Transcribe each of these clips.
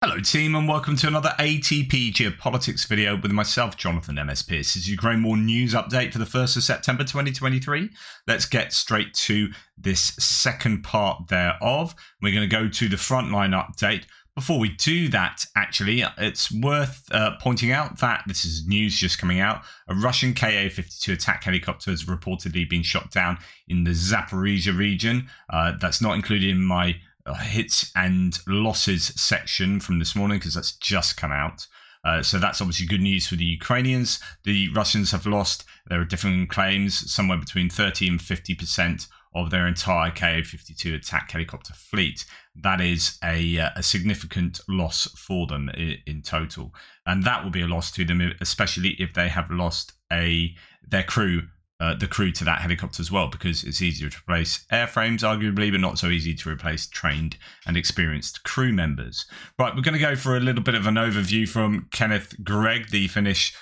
Hello team and welcome to another ATP Geopolitics video with myself, Jonathan MS Pearce. This is Ukraine War News Update for the 1st of September 2023. Let's get straight to this second part thereof. We're going to go to the Frontline update. Before we do that, actually, it's worth pointing out that this is news just coming out. A Russian Ka-52 attack helicopter has reportedly been shot down in the Zaporizhia region. That's not included in my hits and losses section from this morning because that's just come out. So that's obviously good news for the Ukrainians. The Russians have lost, there are different claims, somewhere between 30 and 50% of their entire Ka-52 attack helicopter fleet. That is a significant loss for them in total. And that will be a loss to them, especially if they have lost their crew. The crew to that helicopter as well, because it's easier to replace airframes, arguably, but not so easy to replace trained and experienced crew members. Right, we're going to go for a little bit of an overview from Kenneth Gregg, the Finnish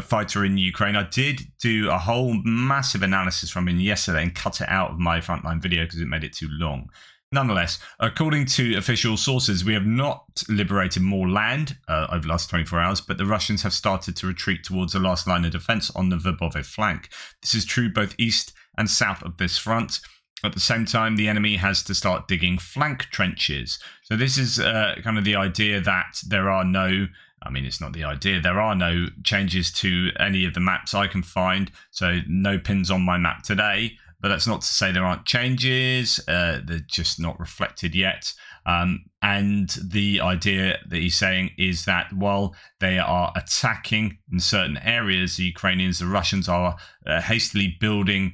fighter in Ukraine. I did do a whole massive analysis from him yesterday and cut it out of my Frontline video because it made it too long. Nonetheless, according to official sources, we have not liberated more land over the last 24 hours, but the Russians have started to retreat towards the last line of defense on the Verbove flank. This is true both east and south of this front. At the same time, the enemy has to start digging flank trenches. So this is kind of the idea that there are no... I mean, it's not the idea. There are no changes to any of the maps I can find, so no pins on my map today. But that's not to say there aren't changes. They're just not reflected yet. And the idea that he's saying is that while they are attacking in certain areas, the Ukrainians, the Russians are hastily building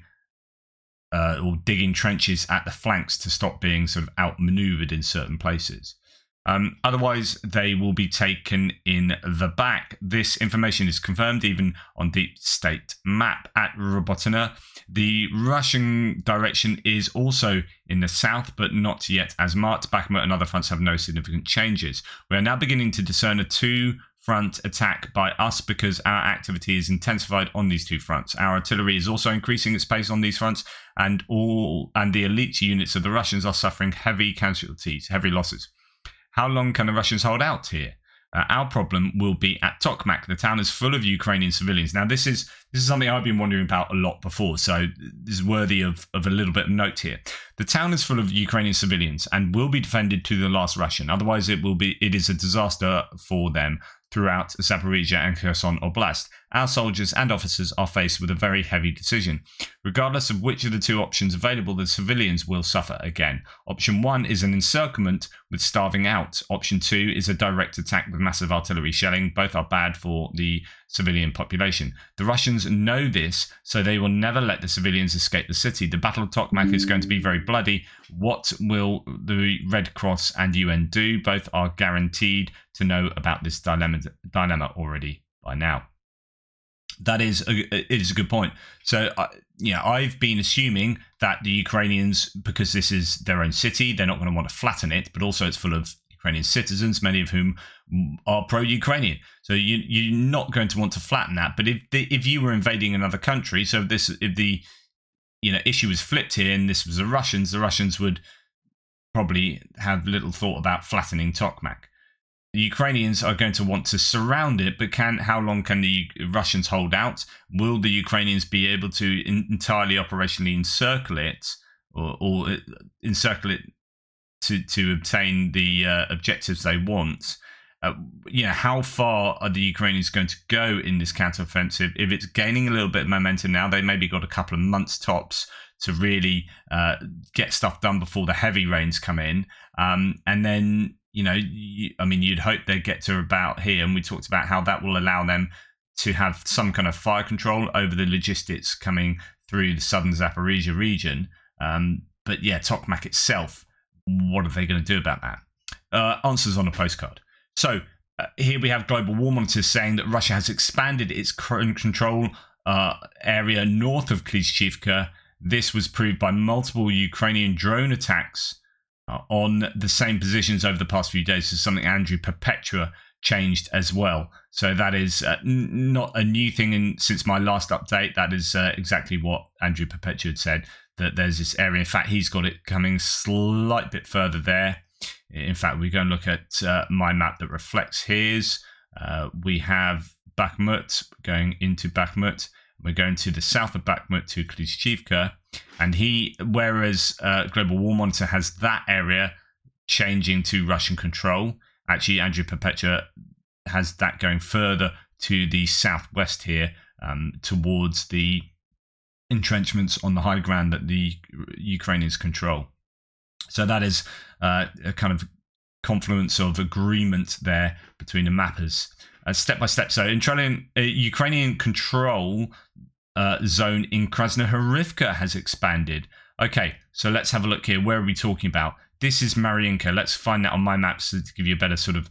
or digging trenches at the flanks to stop being sort of outmaneuvered in certain places. Otherwise, they will be taken in the back. This information is confirmed even on Deep State Map at Robotina. The Russian direction is also in the south, but not yet as marked. Bakhmut and other fronts have no significant changes. We are now beginning to discern a two-front attack by us because our activity is intensified on these two fronts. Our artillery is also increasing its pace on these fronts, and the elite units of the Russians are suffering heavy casualties, heavy losses. How long can the Russians hold out here? Our problem will be at Tokmak. The town is full of Ukrainian civilians. Now, this is something I've been wondering about a lot before, so this is worthy of a little bit of note here. The town is full of Ukrainian civilians and will be defended to the last Russian. Otherwise, it is a disaster for them throughout Zaporizhia and Kherson Oblast. Our soldiers and officers are faced with a very heavy decision. Regardless of which of the two options available, the civilians will suffer again. Option 1 is an encirclement with starving out. Option 2 is a direct attack with massive artillery shelling. Both are bad for the civilian population. The Russians know this, so they will never let the civilians escape the city. The Battle of Tokmak is going to be very bloody. What will the Red Cross and UN do? Both are guaranteed to know about this dilemma already by now. It is a good point. So, I've been assuming that the Ukrainians, because this is their own city, they're not going to want to flatten it, but also it's full of Ukrainian citizens, many of whom are pro-Ukrainian. So you're not going to want to flatten that. But if you were invading another country, so if the issue was flipped here and this was the Russians would probably have little thought about flattening Tokmak. The Ukrainians are going to want to surround it, but how long can the Russians hold out? Will the Ukrainians be able to entirely operationally encircle it, or encircle it to obtain the objectives they want? How far are the Ukrainians going to go in this counteroffensive? If it's gaining a little bit of momentum now, they maybe got a couple of months tops to really get stuff done before the heavy rains come in, and then. You'd hope they get to about here, and we talked about how that will allow them to have some kind of fire control over the logistics coming through the southern Zaporizhia region. But Tokmak itself, what are they going to do about that? Answers on a postcard. So here we have Global War Monitors saying that Russia has expanded its control area north of Klishchiivka. This was proved by multiple Ukrainian drone attacks on the same positions over the past few days. This is something Andrew Perpetua changed as well. So that is not a new thing since my last update. That is exactly what Andrew Perpetua had said, that there's this area. In fact, he's got it coming slight bit further there. In fact, we go and look at my map that reflects his. We have Bakhmut, going into Bakhmut. We're going to the south of Bakhmut to Klishchivka. And whereas Global War Monitor has that area changing to Russian control, actually Andrew Perpetua has that going further to the southwest here, towards the entrenchments on the high ground that the Ukrainians control. So that is a kind of confluence of agreement there between the mappers. Step by step. So Ukrainian control zone in Krasnohorivka has expanded. Okay, so let's have a look here. Where are we talking about? This is Mariinka. Let's find that on my maps to give you a better sort of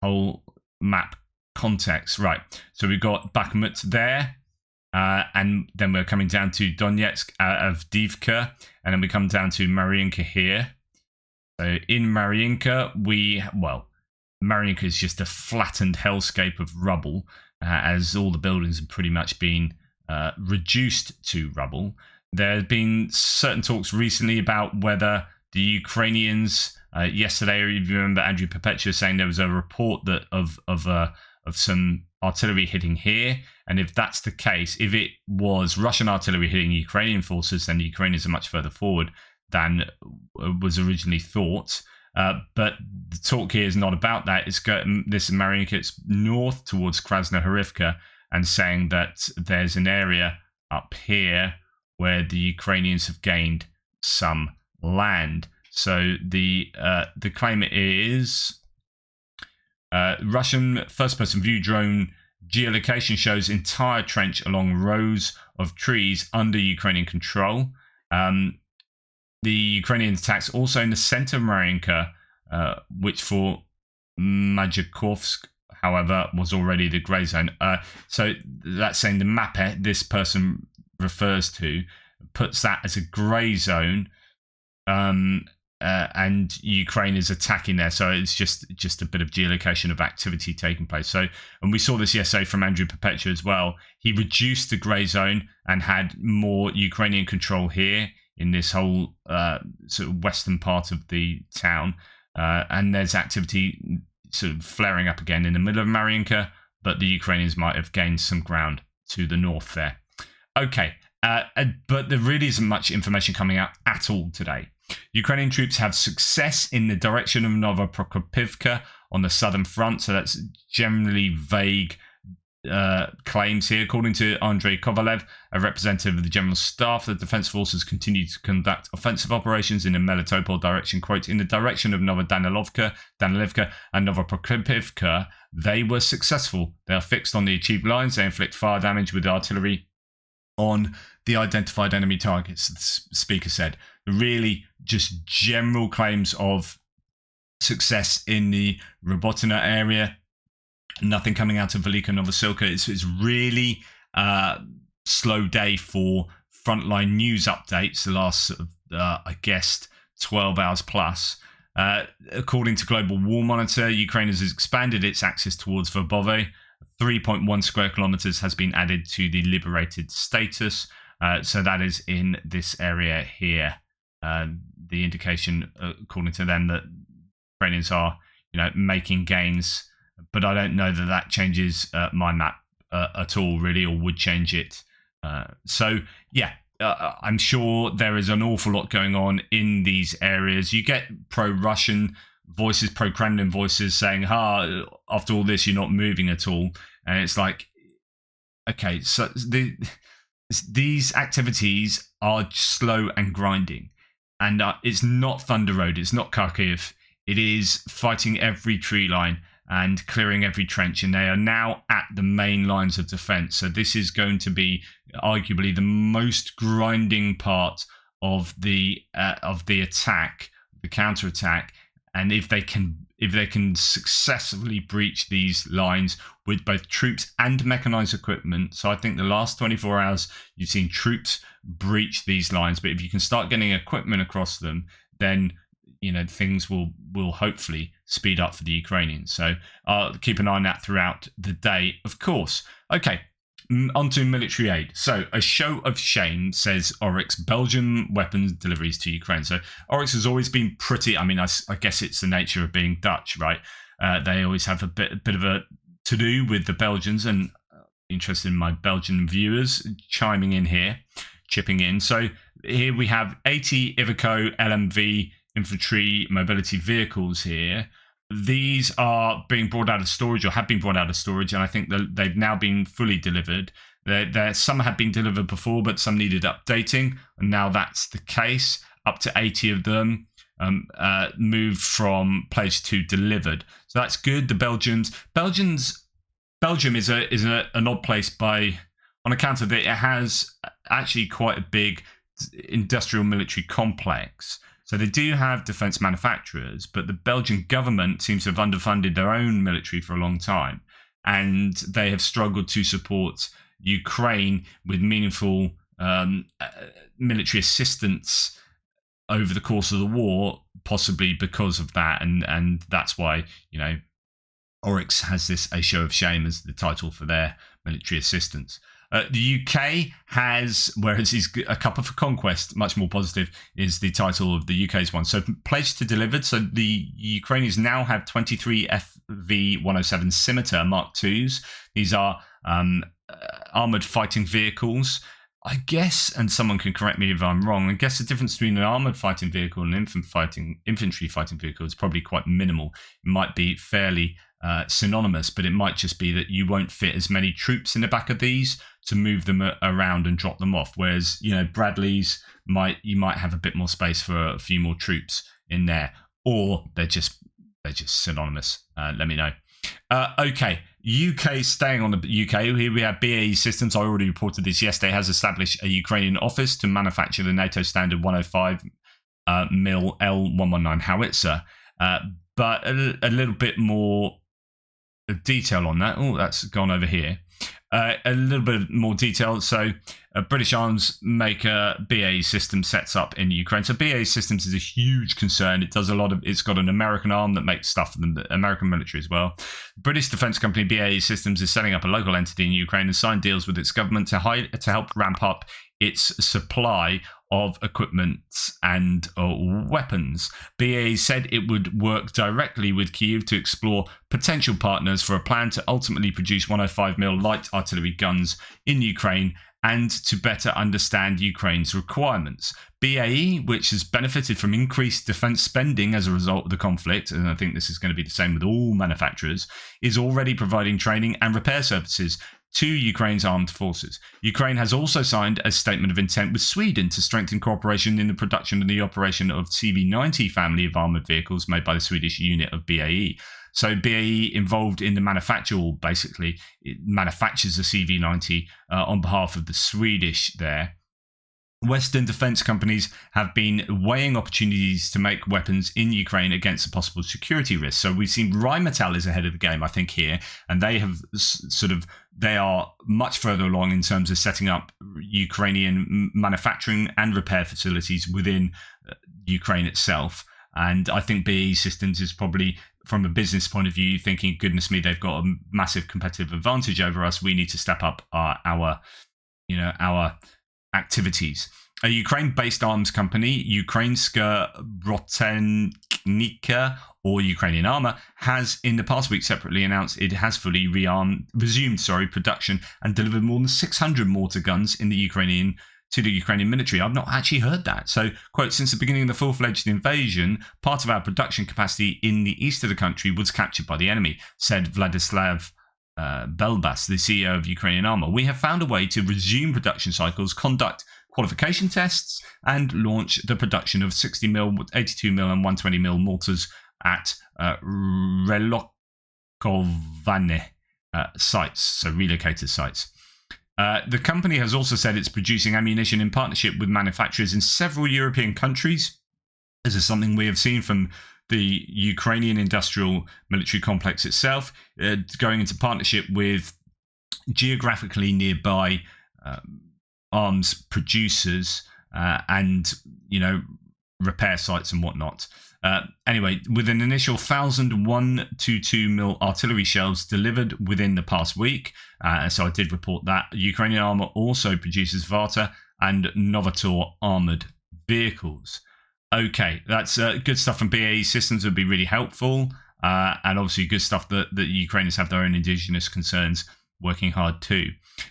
whole map context. Right, so we've got Bakhmut there, and then we're coming down to Donetsk, Avdiivka, and then we come down to Mariinka here. So in Mariinka, Mariinka is just a flattened hellscape of rubble, as all the buildings have pretty much been reduced to rubble. There have been certain talks recently about whether the Ukrainians, yesterday, if you remember Andrew Perpetua saying there was a report that of some artillery hitting here, and if that's the case, if it was Russian artillery hitting Ukrainian forces, then the Ukrainians are much further forward than was originally thought. But the talk here is not about that. It's this Mariinka, it's north towards Krasnohorivka, and saying that there's an area up here where the Ukrainians have gained some land. So the claim is Russian first-person view drone geolocation shows entire trench along rows of trees under Ukrainian control. The Ukrainian attacks also in the center of Mariinka, which for Majakovsk, however, was already the grey zone. So that's saying the map this person refers to puts that as a grey zone, and Ukraine is attacking there. So it's just a bit of geolocation of activity taking place. So, and we saw this yesterday from Andrew Perpetua as well. He reduced the grey zone and had more Ukrainian control here in this whole sort of western part of the town. And there's activity sort of flaring up again in the middle of Mariinka, but the Ukrainians might have gained some ground to the north there. Okay, but there really isn't much information coming out at all today. Ukrainian troops have success in the direction of Novoprokopivka on the southern front, so that's generally vague claims here. According to Andrei Kovalev, a representative of the General Staff, the Defense Forces continue to conduct offensive operations in the Melitopol direction. Quote, in the direction of Novodanilovka and Novoprokopivka, they were successful. They are fixed on the achieved lines. They inflict fire damage with artillery on the identified enemy targets, the speaker said. Really just general claims of success in the Robotina area. Nothing coming out of Velika Novosilka. It's really slow day for Frontline news updates, the last, I guess, 12 hours plus. According to Global War Monitor, Ukraine has expanded its axis towards Verbove. 3.1 square kilometers has been added to the liberated status. So that is in this area here. The indication, according to them, that Ukrainians are, making gains. But I don't know that that changes my map at all, really, or would change it. I'm sure there is an awful lot going on in these areas. You get pro-Russian voices, pro-Kremlin voices saying, after all this, you're not moving at all. And it's like, okay, so these activities are slow and grinding. And it's not Thunder Road, it's not Kharkiv. It is fighting every tree line and clearing every trench, and they are now at the main lines of defense. So this is going to be arguably the most grinding part of the attack, the counterattack. And if they can successfully breach these lines with both troops and mechanized equipment, so I think the last 24 hours you've seen troops breach these lines, but if you can start getting equipment across them, then things will hopefully speed up for the Ukrainians. So I'll keep an eye on that throughout the day, of course. Okay, onto military aid. So, a show of shame, says Oryx, Belgian weapons deliveries to Ukraine. So, Oryx has always been pretty, I mean, I guess it's the nature of being Dutch, right? They always have a bit of a to-do with the Belgians, and interested in my Belgian viewers chiming in here, chipping in. So, here we have 80 Iveco LMV infantry mobility vehicles here. These are being brought out of storage, or have been brought out of storage, and I think that they've now been fully delivered. Some had been delivered before, but some needed updating, and now that's the case. Up to 80 of them moved from pledged to delivered, so that's good. The Belgium is an odd place on account of that it has actually quite a big industrial military complex. So they do have defence manufacturers, but the Belgian government seems to have underfunded their own military for a long time, and they have struggled to support Ukraine with meaningful military assistance over the course of the war, possibly because of that, and that's why, you know, Oryx has this "A Show of Shame" as the title for their military assistance. The UK has, whereas is A Cuppa for Conquest, much more positive, is the title of the UK's one. So pledged to delivered. So the Ukrainians now have 23 FV-107 Scimitar Mark IIs. These are armoured fighting vehicles. I guess, and someone can correct me if I'm wrong, I guess the difference between an armoured fighting vehicle and an infantry fighting vehicle is probably quite minimal. It might be fairly synonymous, but it might just be that you won't fit as many troops in the back of these to move them around and drop them off. Whereas, you know, Bradleys you might have a bit more space for a few more troops in there, or they're just synonymous. Let me know. Okay, UK, staying on the UK, here we have BAE Systems. I already reported this yesterday. Has established a Ukrainian office to manufacture the NATO standard 105 mil L119 howitzer. But a little bit more detail on that. Oh, that's gone over here. A little bit more detail. So, British arms maker BAE Systems sets up in Ukraine. So, BAE Systems is a huge concern. It does a lot of. It's got an American arm that makes stuff for the American military as well. British defense company BAE Systems is setting up a local entity in Ukraine and signed deals with its government to help ramp up its supply of equipment and weapons. BAE said it would work directly with Kyiv to explore potential partners for a plan to ultimately produce 105mm light artillery guns in Ukraine and to better understand Ukraine's requirements. BAE, which has benefited from increased defence spending as a result of the conflict, and I think this is going to be the same with all manufacturers, is already providing training and repair services to Ukraine's armed forces. Ukraine has also signed a statement of intent with Sweden to strengthen cooperation in the production and the operation of CV90 family of armoured vehicles made by the Swedish unit of BAE. So BAE involved in the manufacture, or basically it manufactures the CV90 on behalf of the Swedish there. Western defence companies have been weighing opportunities to make weapons in Ukraine against a possible security risk. So we've seen Rheinmetall is ahead of the game, I think, here, and they are much further along in terms of setting up Ukrainian manufacturing and repair facilities within Ukraine itself. And I think BAE Systems is probably, from a business point of view, thinking, goodness me, they've got a massive competitive advantage over us. We need to step up our activities. A Ukraine-based arms company, Ukrainska Brotechnika, or Ukrainian Armour, has in the past week separately announced it has fully resumed production and delivered more than 600 mortar guns to the Ukrainian military. I've not actually heard that. So, quote, since the beginning of the full-fledged invasion, part of our production capacity in the east of the country was captured by the enemy, said Vladislav Belbas, the CEO of Ukrainian Armour. We have found a way to resume production cycles, conduct qualification tests, and launch the production of 60mm, 82mm, and 120mm mortars at relokovane sites, so relocated sites. The company has also said it's producing ammunition in partnership with manufacturers in several European countries. This is something we have seen from the Ukrainian industrial military complex itself, going into partnership with geographically nearby arms producers and, repair sites and whatnot. Anyway, with an initial 1,000 122mm artillery shells delivered within the past week, so I did report that. Ukrainian armor also produces Varta and Novator armored vehicles. Okay, that's good stuff from BAE Systems would be really helpful, and obviously good stuff that the Ukrainians have their own indigenous concerns working hard too.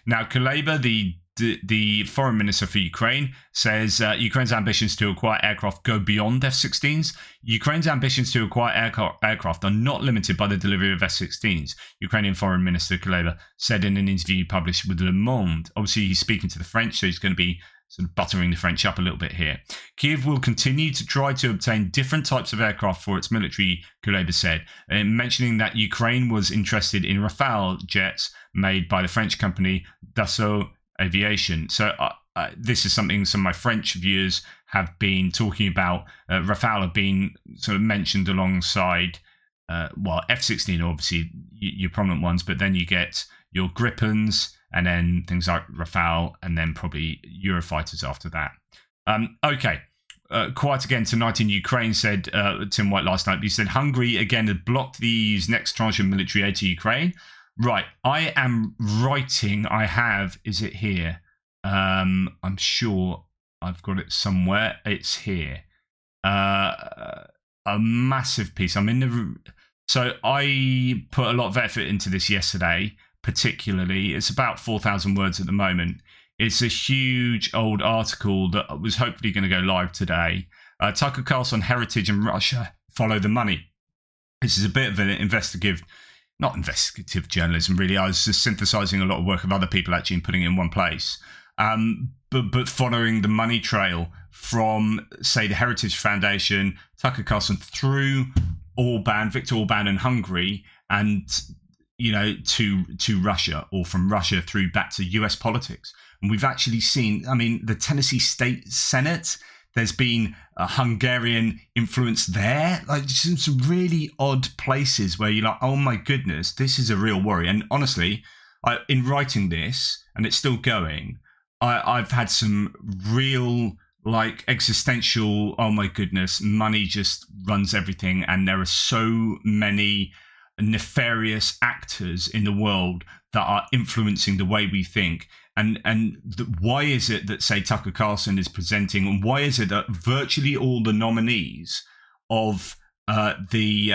Now, Kuleba, the foreign minister for Ukraine, says Ukraine's ambitions to acquire aircraft go beyond F-16s. Ukraine's ambitions to acquire aircraft are not limited by the delivery of F-16s, Ukrainian Foreign Minister Kuleba said in an interview published with Le Monde. Obviously, he's speaking to the French, so he's going to be sort of buttering the French up a little bit here. Kyiv will continue to try to obtain different types of aircraft for its military, Kuleba said, mentioning that Ukraine was interested in Rafale jets made by the French company Dassault Aviation. So this is something some of my French viewers have been talking about. Rafale have been sort of mentioned alongside, F-16, obviously, your prominent ones, but then you get your Gripens, and then things like Rafale, and then probably Eurofighters after that. Okay. Quiet again tonight in Ukraine, said Tim White last night. He said Hungary again had blocked the EU's next tranche of military aid to Ukraine. Right. I am writing. Is it here? I'm sure I've got it somewhere. It's here. A massive piece. So I put a lot of effort into this yesterday. Particularly, it's about 4,000 words at the moment. It's a huge old article that was hopefully going to go live today. Tucker Carlson, Heritage and Russia follow the money. This is a bit of an not investigative journalism, really. I was just synthesizing a lot of work of other people actually and putting it in one place. But following the money trail from, say, the Heritage Foundation, Tucker Carlson, through Viktor Orban and Hungary, and to Russia, or from Russia through back to US politics. And we've actually seen, the Tennessee State Senate, there's been a Hungarian influence there, like some really odd places where you're like, oh my goodness, this is a real worry. And honestly, in writing this, and it's still going, I've had some real existential, oh my goodness, money just runs everything. And there are so many nefarious actors in the world that are influencing the way we think, and why is it that, say, Tucker Carlson is presenting, and why is it that virtually all the nominees of the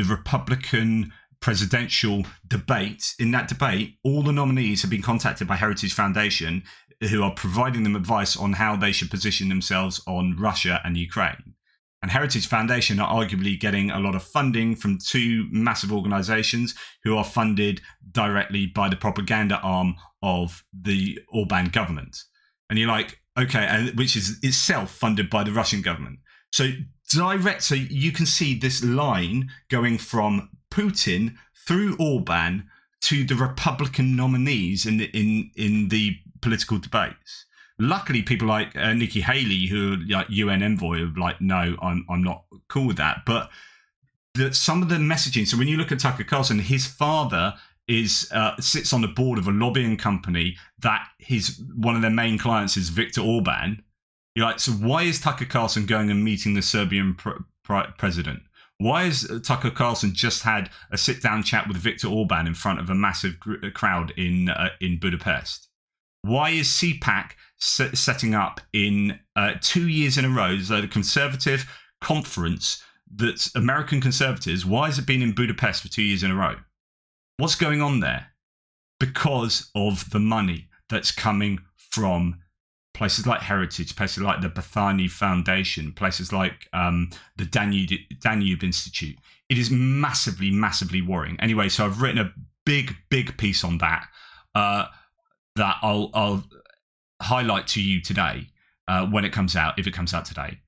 Republican presidential debate, in that debate, all the nominees have been contacted by Heritage Foundation, who are providing them advice on how they should position themselves on Russia and Ukraine. And Heritage Foundation are arguably getting a lot of funding from two massive organizations who are funded directly by the propaganda arm of the Orban government. And you're like, okay, which is itself funded by the Russian government. So you can see this line going from Putin through Orban to the Republican nominees in the political debates. Luckily, people like Nikki Haley, who are like UN envoy, are like, no, I'm not cool with that. But some of the messaging. So when you look at Tucker Carlson, his father sits on the board of a lobbying company that one of their main clients is Viktor Orban. You're like, so why is Tucker Carlson going and meeting the Serbian president? Why has Tucker Carlson just had a sit-down chat with Viktor Orban in front of a massive crowd in Budapest? Why is CPAC setting up in 2 years in a row, so the conservative conference that's American conservatives, why has it been in Budapest for 2 years in a row? What's going on there? Because of the money that's coming from places like Heritage, places like the Bethany Foundation, places like the Danube Institute. It is massively, massively worrying. Anyway, so I've written a big, big piece on that that I'll highlight to you today when it comes out, if it comes out today.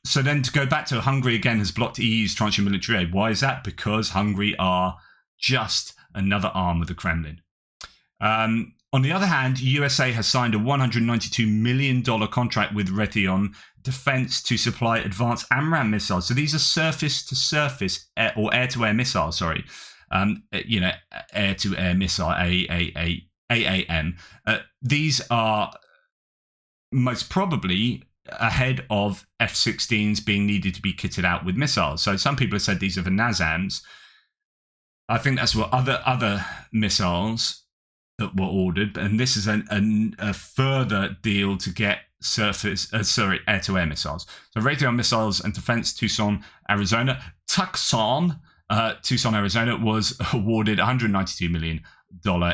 So then to go back to Hungary again has blocked EU's tranche of military aid. Why is that? Because Hungary are just another arm of the Kremlin. On the other hand, USA has signed a $192 million contract with Raytheon Defense to supply advanced AMRAAM missiles. So these are surface-to-surface or air-to-air missiles, sorry. Air-to-air missile, AAM. These are most probably ahead of F-16s being needed to be kitted out with missiles. So some people have said these are the NASAMS. I think that's what other missiles that were ordered, and this is a further deal to get air-to-air missiles. So Raytheon Missiles and Defense, Tucson, Arizona. Tucson, Arizona was awarded $192 million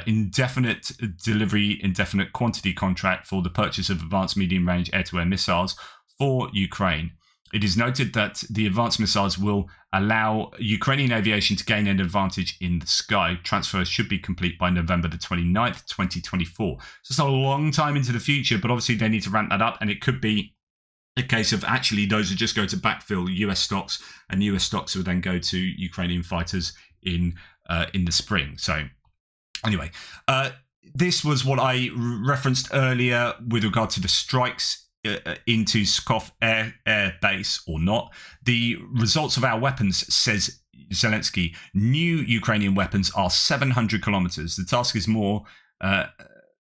indefinite delivery, indefinite quantity contract for the purchase of advanced medium-range air-to-air missiles for Ukraine. It is noted that the advanced missiles will allow Ukrainian aviation to gain an advantage in the sky. Transfers should be complete by November the 29th, 2024. So it's a long time into the future, but obviously they need to ramp that up, and it could be a case of actually those would just go to backfill US stocks, and US stocks would then go to Ukrainian fighters in the spring. So anyway, this was what I referenced earlier with regard to the strikes into Skov air base or not. The results of our weapons, says Zelensky, new Ukrainian weapons are 700 kilometers. The task is more.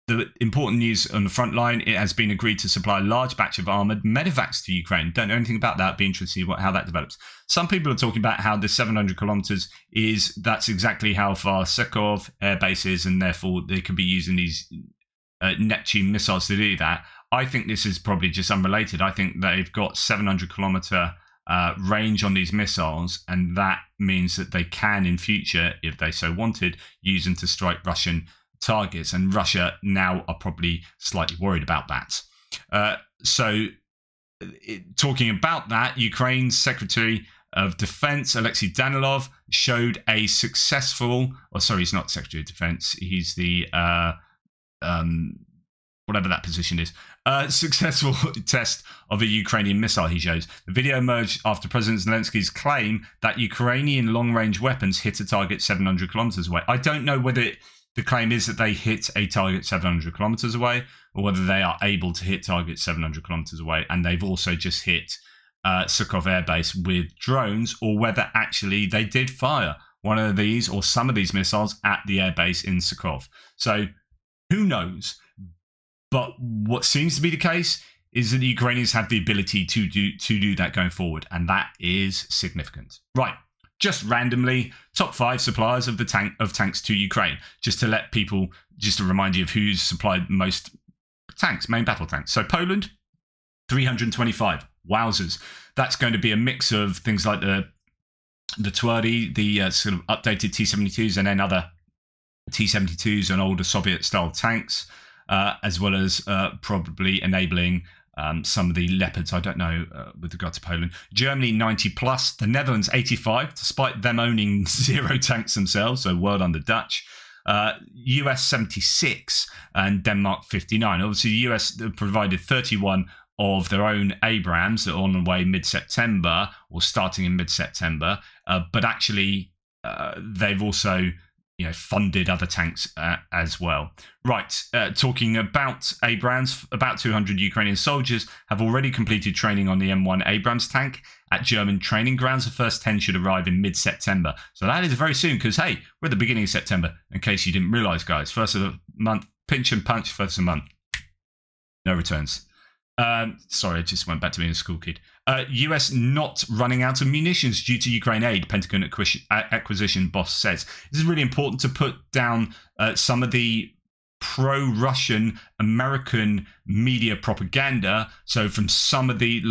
The important news on the front line, it has been agreed to supply a large batch of armoured medevacs to Ukraine. Don't know anything about that. Be interested to see how that develops. Some people are talking about how the 700 kilometres that's exactly how far Sekov air base is, and therefore they could be using these Neptune missiles to do that. I think this is probably just unrelated. I think they've got 700 kilometre range on these missiles, and that means that they can, in future, if they so wanted, use them to strike Russian targets, and Russia now are probably slightly worried about that. Talking about that, Ukraine's Secretary of Defense, Alexei Danilov, showed a successful, he's not Secretary of Defense, he's the, whatever that position is, successful test of a Ukrainian missile, he shows. The video emerged after President Zelensky's claim that Ukrainian long-range weapons hit a target 700 kilometers away. I don't know whether the claim is that they hit a target 700 kilometers away, or whether they are able to hit targets 700 kilometers away, and they've also just hit Sukhov Air Base with drones, or whether actually they did fire one of these or some of these missiles at the airbase in Sukhov. So who knows? But what seems to be the case is that the Ukrainians have the ability to do that going forward, and that is significant. Right. Just randomly, top 5 suppliers of tanks to Ukraine, just to remind you of who's supplied most tanks, main battle tanks. So Poland, 325. Wowzers. That's going to be a mix of things like the Tверdy, the sort of updated T-72s, and then other T-72s and older Soviet-style tanks, as well as probably enabling some of the Leopards, I don't know, with regard to Poland. Germany, 90 plus. The Netherlands, 85, despite them owning 0 tanks themselves, so word on the Dutch. US, 76, and Denmark, 59. Obviously, the US provided 31 of their own Abrams that are on the way mid-September, or starting in mid-September. But actually, they've also funded other tanks as well. Right, talking about Abrams, about 200 Ukrainian soldiers have already completed training on the M1 Abrams tank at German training grounds. The first 10 should arrive in mid-September. So that is very soon, because, hey, we're at the beginning of September, in case you didn't realise, guys. First of the month, pinch and punch, first of the month. No returns. Sorry, I just went back to being a school kid. US not running out of munitions due to Ukraine aid, Pentagon acquisition boss says. This is really important to put down some of the pro-Russian American media propaganda. So from some of the,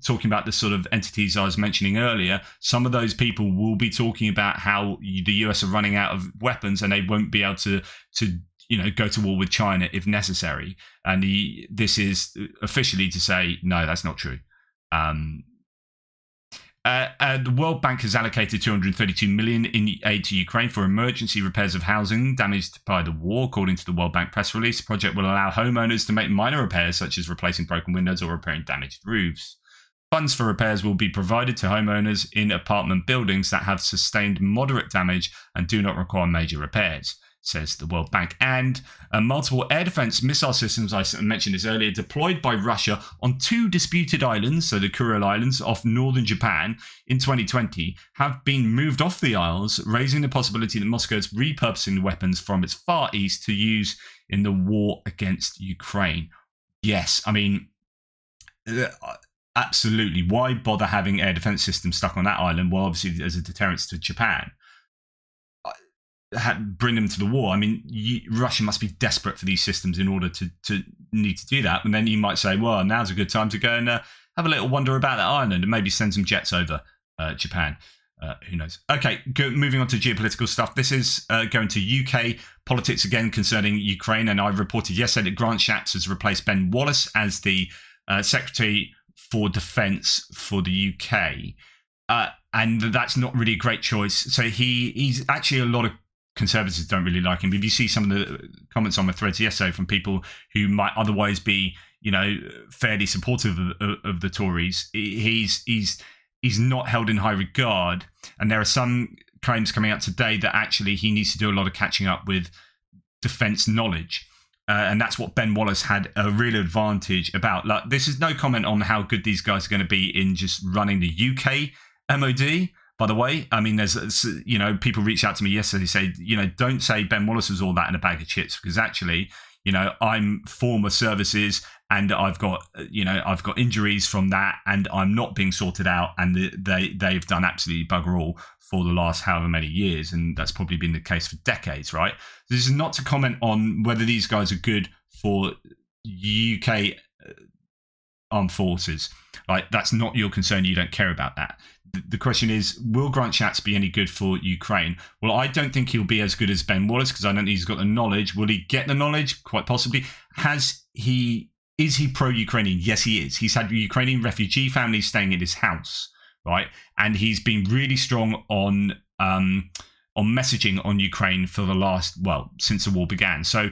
talking about the sort of entities I was mentioning earlier, some of those people will be talking about how the US are running out of weapons and they won't be able to go to war with China if necessary. And this is officially to say, no, that's not true. The World Bank has allocated $232 million in aid to Ukraine for emergency repairs of housing damaged by the war, according to the World Bank press release. The project will allow homeowners to make minor repairs, such as replacing broken windows or repairing damaged roofs. Funds for repairs will be provided to homeowners in apartment buildings that have sustained moderate damage and do not require major repairs, says the World Bank. And multiple air defense missile systems, I mentioned this earlier, deployed by Russia on 2 disputed islands, so the Kuril Islands off northern Japan in 2020, have been moved off the isles, raising the possibility that Moscow is repurposing the weapons from its far east to use in the war against Ukraine. Yes, I mean, Uh, Absolutely. Why bother having air defense systems stuck on that island? Well, obviously, as a deterrent to Japan. Bring them to the war. I mean, Russia must be desperate for these systems in order to need to do that. And then you might say, well, now's a good time to go and have a little wonder about that island and maybe send some jets over Japan. Who knows? Okay, moving on to geopolitical stuff. This is going to UK politics again concerning Ukraine. And I reported yesterday that Grant Shapps has replaced Ben Wallace as the Secretary for Defence for the UK. And that's not really a great choice. So he's actually, a lot of Conservatives don't really like him. If you see some of the comments on the threads yesterday from people who might otherwise be, fairly supportive of the Tories, he's not held in high regard. And there are some claims coming out today that actually he needs to do a lot of catching up with defence knowledge. And that's what Ben Wallace had a real advantage about. Like, this is no comment on how good these guys are going to be in just running the UK MOD. By the way, I mean, there's, people reached out to me yesterday, say, don't say Ben Wallace was all that in a bag of chips, because actually, I'm former services and I've got injuries from that, and I'm not being sorted out, and they've done absolutely bugger all for the last however many years, and that's probably been the case for decades, right? This is not to comment on whether these guys are good for UK armed forces. Like, that's not your concern. You don't care about that. The question is, will Grant Shapps be any good for Ukraine? Well, I don't think he'll be as good as Ben Wallace, because I don't think he's got the knowledge. Will he get the knowledge? Quite possibly. Is he pro-Ukrainian? Yes, he is. He's had Ukrainian refugee families staying in his house, right? And he's been really strong on messaging on Ukraine for the last, since the war began. So,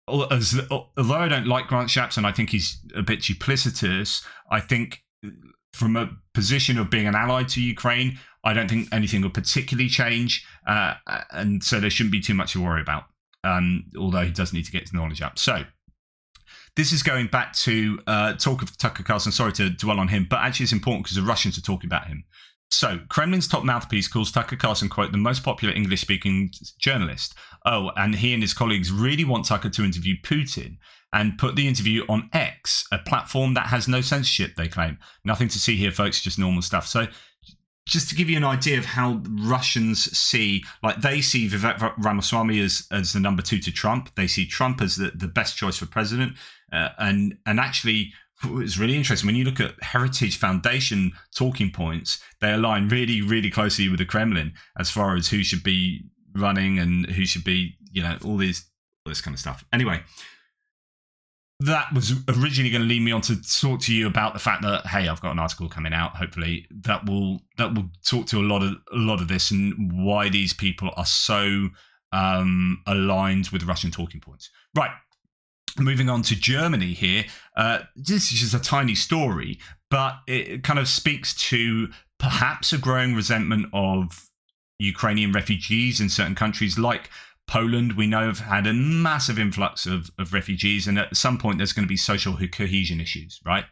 although I don't like Grant Shapps and I think he's a bit duplicitous, I think from a position of being an ally to Ukraine, I don't think anything will particularly change, and so there shouldn't be too much to worry about, although he does need to get his knowledge up. So this is going back to talk of Tucker Carlson. Sorry to dwell on him, but actually it's important because the Russians are talking about him. So, Kremlin's top mouthpiece calls Tucker Carlson, quote, the most popular English-speaking journalist. Oh, and he and his colleagues really want Tucker to interview Putin and put the interview on X, a platform that has no censorship, they claim. Nothing to see here, folks, just normal stuff. So, just to give you an idea of how Russians see, they see Vivek Ramaswamy as the number 2 to Trump. They see Trump as the best choice for president. And actually, it's really interesting. When you look at Heritage Foundation talking points, they align really, really closely with the Kremlin as far as who should be running and who should be, all this kind of stuff. Anyway, that was originally going to lead me on to talk to you about the fact that, hey, I've got an article coming out, hopefully, that will talk to a lot of this and why these people are so aligned with Russian talking points. Right. Moving on to Germany here, this is just a tiny story, but it kind of speaks to perhaps a growing resentment of Ukrainian refugees in certain countries like Poland. We know have had a massive influx of refugees, and at some point there's going to be social cohesion issues, right?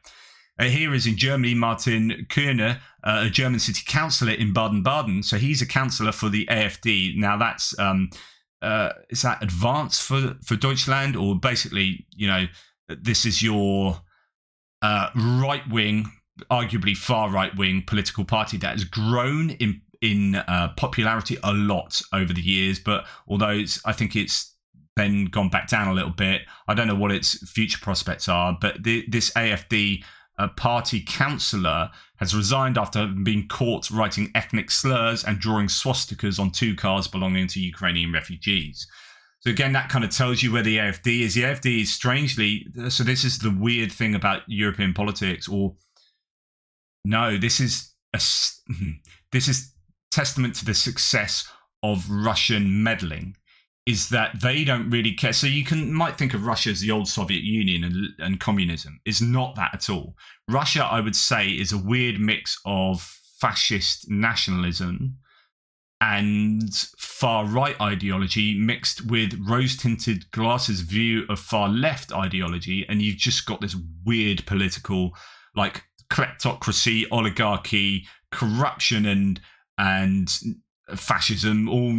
Here is in Germany, Martin Körner, a German city councillor in Baden-Baden. So he's a councillor for the AfD. Now that's... is that advanced for Deutschland, or basically, this is your right-wing, arguably far right-wing political party that has grown in popularity a lot over the years. But although I think it's then gone back down a little bit, I don't know what its future prospects are. But this AfD party councillor has resigned after being caught writing ethnic slurs and drawing swastikas on 2 cars belonging to Ukrainian refugees. So again, that kind of tells you where the AfD is. The AfD is strangely, so this is the weird thing about European politics, or no, this is testament to the success of Russian meddling, is that they don't really care. So you might think of Russia as the old Soviet Union and communism. It's not that at all. Russia, I would say, is a weird mix of fascist nationalism and far-right ideology mixed with rose-tinted glasses view of far-left ideology, and you've just got this weird political, kleptocracy, oligarchy, corruption, and fascism all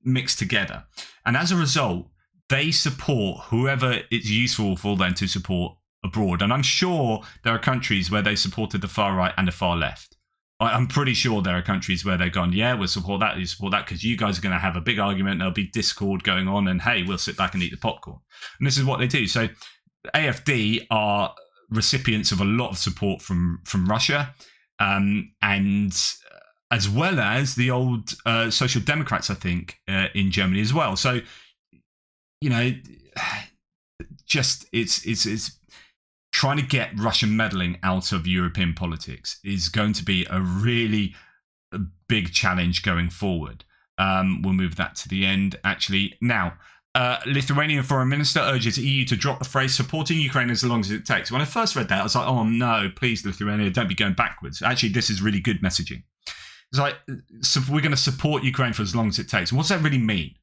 mixed together. And as a result, they support whoever it's useful for them to support abroad. And I'm sure there are countries where they supported the far right and the far left. I'm pretty sure there are countries where they've gone, yeah, we'll support that, you support that, because you guys are going to have a big argument, there'll be discord going on, and hey, we'll sit back and eat the popcorn. And this is what they do. So AfD are recipients of a lot of support from Russia, and as well as the old Social Democrats, I think, in Germany as well. So, just it's trying to get Russian meddling out of European politics is going to be a really big challenge going forward. We'll move that to the end, actually. Now, Lithuanian Foreign Minister urges EU to drop the phrase supporting Ukraine as long as it takes. When I first read that, I was like, oh no, please, Lithuania, don't be going backwards. Actually, this is really good messaging. It's like, so we're going to support Ukraine for as long as it takes. What does that really mean?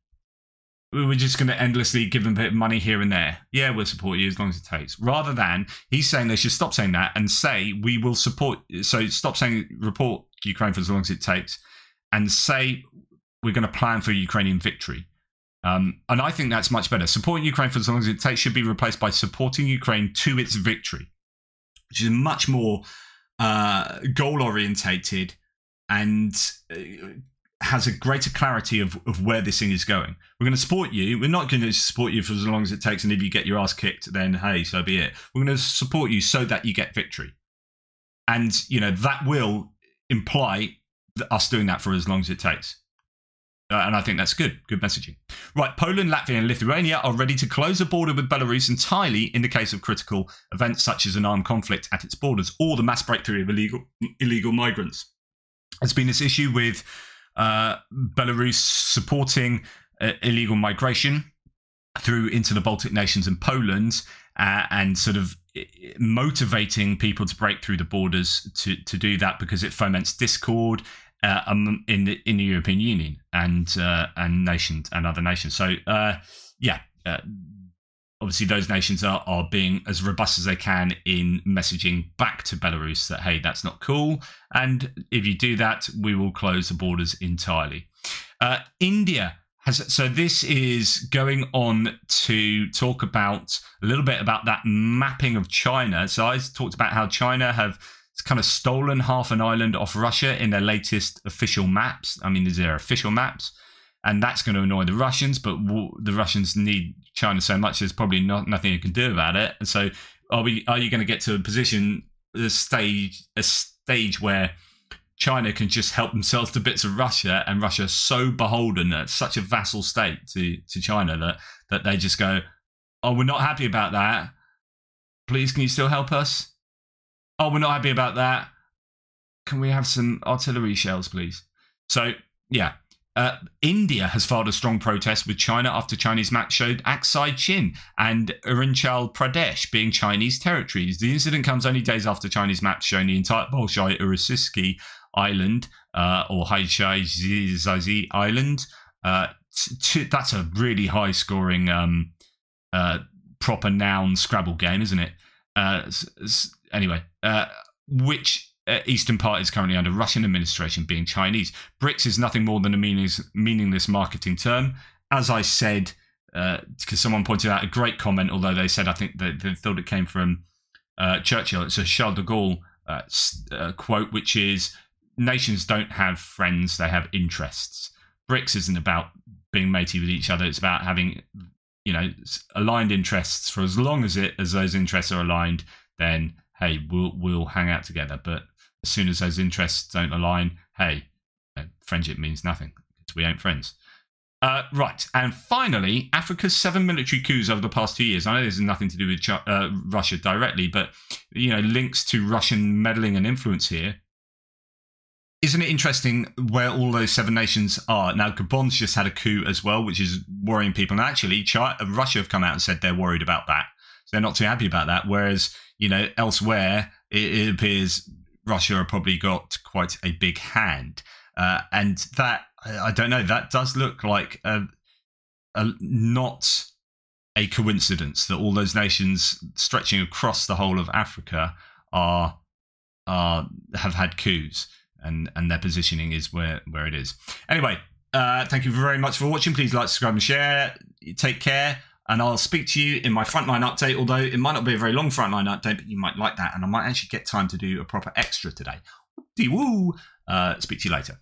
We're just going to endlessly give them a bit of money here and there. Yeah, we'll support you as long as it takes. Rather than, he's saying they should stop saying that and say, we will support. So stop saying report Ukraine for as long as it takes and say, we're going to plan for Ukrainian victory. And I think that's much better. Supporting Ukraine for as long as it takes should be replaced by supporting Ukraine to its victory, which is much more goal-orientated and has a greater clarity of where this thing is going. We're going to support you. We're not going to support you for as long as it takes, and if you get your ass kicked, then hey, so be it. We're going to support you so that you get victory. And, that will imply us doing that for as long as it takes. And I think that's good messaging. Right, Poland, Latvia and Lithuania are ready to close the border with Belarus entirely in the case of critical events such as an armed conflict at its borders or the mass breakthrough of illegal migrants. There's been this issue with Belarus supporting illegal migration through into the Baltic nations and Poland and sort of motivating people to break through the borders to do that because it foments discord in the European Union and nations and other nations. So obviously those nations are being as robust as they can in messaging back to Belarus that, hey, that's not cool. And if you do that, we will close the borders entirely. India has, so this is going on to talk about a little bit about that mapping of China. So I talked about how China have kind of stolen half an island off Russia in their latest official maps. I mean, these are official maps. And that's going to annoy the Russians, but the Russians need China so much there's probably nothing you can do about it. And so, are you going to get to a stage where China can just help themselves to bits of Russia, and Russia's so beholden, at such a vassal state to China that they just go, oh, we're not happy about that. Please, can you still help us? Oh, we're not happy about that. Can we have some artillery shells, please? So, yeah. India has filed a strong protest with China after Chinese maps showed Aksai Chin and Arunachal Pradesh being Chinese territories. The incident comes only days after Chinese maps showing the entire Bolshoi Urushiski Island or Haichai Island. That's a really high-scoring proper noun Scrabble game, isn't it? Anyway, which eastern part is currently under Russian administration, being Chinese. BRICS is nothing more than a meaningless marketing term. As I said, because someone pointed out a great comment, although they said I think they thought it came from Churchill. It's a Charles de Gaulle quote, which is, nations don't have friends, they have interests. BRICS isn't about being matey with each other. It's about having, aligned interests. For as long as those interests are aligned, then hey, we'll hang out together. But as soon as those interests don't align, hey, friendship means nothing because we ain't friends. Right, and finally, Africa's 7 military coups over the past 2 years. I know this has nothing to do with Russia directly, but links to Russian meddling and influence here. Isn't it interesting where all those 7 nations are? Now, Gabon's just had a coup as well, which is worrying people. And actually, Russia have come out and said they're worried about that. So they're not too happy about that. Whereas, elsewhere, it appears Russia have probably got quite a big hand. And that, I don't know, that does look like not a coincidence that all those nations stretching across the whole of Africa have had coups. And their positioning is where it is. Anyway, thank you very much for watching. Please like, subscribe, and share. Take care. And I'll speak to you in my Frontline update, although it might not be a very long Frontline update, but you might like that. And I might actually get time to do a proper extra today. Woo! Speak to you later.